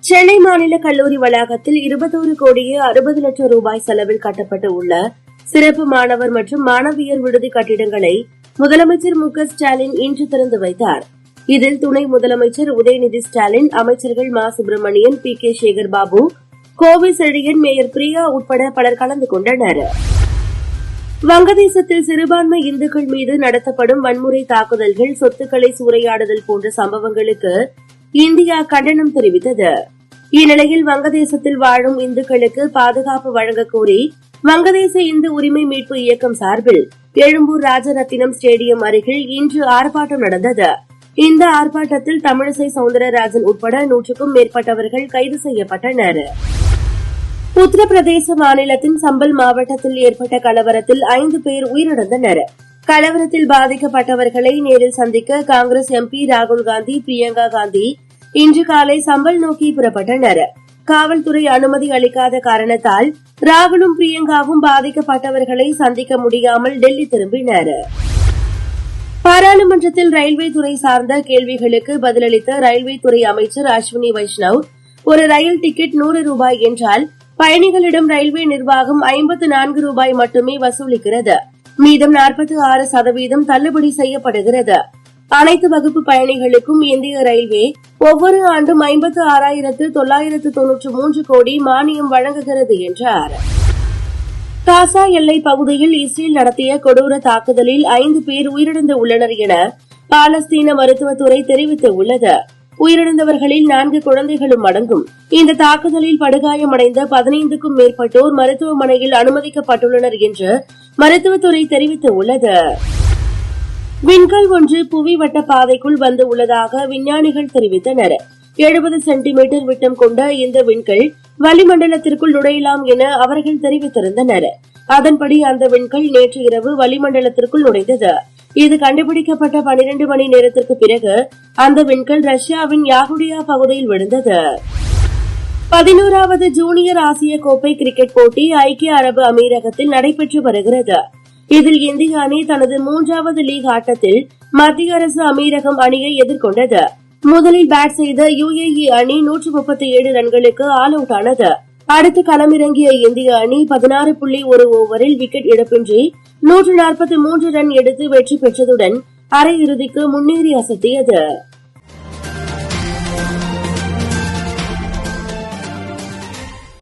சென்னை மாநில கல்லூரி வளாகத்தில் 21 கோடியே 60 லட்சம் ரூபாய் செலவில் கட்டப்பட்டு உள்ள சிறப்பு மாணவர் மற்றும் மாணவியர் விடுதி கட்டிடங்களை முதலமைச்சர் மு க ஸ்டாலின் இன்று திறந்து வைத்தார். இதில் துணை முதலமைச்சர் உதயநிதி ஸ்டாலின், அமைச்சர்கள் Ma Subramanian, P K Sekar Babu, Kovai Chezhiyan, mayor Priya உட்பட பலர் கலந்து கொண்டனர். வங்கதேசத்தில் சிறுபான்மை இந்துக்கள் மீது நடத்தப்படும் வன்முறை தாக்குதல்கள், சொத்துக்களை சூறையாடுதல் போன்ற சம்பவங்களுக்கு இந்தியா கண்டனம் தெரிவித்தது. இந்நிலையில் வங்கதேசத்தில் வாழும் இந்துக்களுக்கு பாதுகாப்பு வழங்கக் கோரி வங்கதேச இந்து உரிமை மீட்பு இயக்கம் சார்பில் எழும்பூர் ராஜரத்தினம் ஸ்டேடியம் அருகில் இன்று ஆர்ப்பாட்டம் நடந்தது. இந்த ஆர்ப்பாட்டத்தில் தமிழிசை சவுந்தரராஜன் உட்பட 100க்கும் மேற்பட்டவர்கள் கைது செய்யப்பட்டனர். உத்தரப்பிரதேச மாநிலத்தின் சம்பல் மாவட்டத்தில் ஏற்பட்ட கலவரத்தில் 5 பேர் உயிரிழந்தனர். கலவரத்தில் பாதிக்கப்பட்டவர்களை நேரில் சந்திக்க காங்கிரஸ் எம்பி ராகுல்காந்தி, பிரியங்கா காந்தி இன்று காலை சம்பல் நோக்கி புறப்பட்டனர். காவல்துறை அனுமதி அளிக்காத காரணத்தால் ராகுலும் பிரியங்காவும் பாதிக்கப்பட்டவர்களை சந்திக்க முடியாமல் டெல்லி திரும்பினர். பாராளுமன்றத்தில் ரயில்வே துறை சார்ந்த கேள்விகளுக்கு பதிலளித்த ரயில்வே துறை அமைச்சர் அஸ்வினி வைஷ்ணவ், ஒரு ரயில் டிக்கெட் 100 ரூபாய் என்றால் பயணிகளிடம் ரயில்வே நிர்வாகம் 54 ரூபாய் மட்டுமே வசூலிக்கிறது. மீதம் 46% தள்ளுபடி செய்யப்படுகிறது. அனைத்து வகுப்பு பயணிகளுக்கும் இந்திய ரயில்வே ஒவ்வொரு ஆண்டும் 56,993 கோடி மானியம் வழங்குகிறது என்றார். காசா எல்லை பகுதியில் இஸ்ரேல் நடத்திய கொடூர தாக்குதலில் 5 பேர் உயிரிழந்துள்ளனர் என பாலஸ்தீன மருத்துவத்துறை தெரிவித்துள்ளது. உயிரிழந்தவர்களில் 4 குழந்தைகளும் அடங்கும். இந்த தாக்குதலில் படுகாயமடைந்த 15க்கும் மேற்பட்டோர் மருத்துவமனையில் அனுமதிக்கப்பட்டுள்ளனர் என்று மருத்துவத்துறை தெரிவித்துள்ளது. விண்கல் ஒன்று புவி வட்ட பாதைக்குள் வந்து உள்ளதாக விஞ்ஞானிகள் தெரிவித்தனர். 70 சென்டிமீட்டர் விட்டம் கொண்ட இந்த விண்கல் வளிமண்டலத்திற்குள் நுழையலாம் என அவர்கள் தெரிவித்திருந்தனர். அதன்படி அந்த விண்கல் நேற்று இரவு வளிமண்டலத்திற்குள் நுழைந்தது. இது கண்டுபிடிக்கப்பட்ட 12 மணி நேரத்திற்கு பிறகு அந்த விண்கல் ரஷ்யாவின் யாகுடியா பகுதியில் விழுந்தது. 11வது ஜூனியர் ஆசிய கோப்பை கிரிக்கெட் போட்டி ஐக்கிய அரபு அமீரகத்தில் நடைபெற்று வருகிறது. இதில் இந்திய அணி தனது 3வது லீக் ஆட்டத்தில் மத்திய அரசு அமீரகம் அணியை எதிர்கொண்டது. முதலில் பேட் செய்த UAE அணி 137 ரன்களுக்கு ஆல் அவுட் ஆனது. அடுத்து களமிறங்கிய இந்திய அணி 16.1 ஓவரில் விக்கெட் இழப்பின்றி 143 ரன் எடுத்து வெற்றி பெற்றதுடன் அரையிறுதிக்கு முன்னேறி அசத்தியது.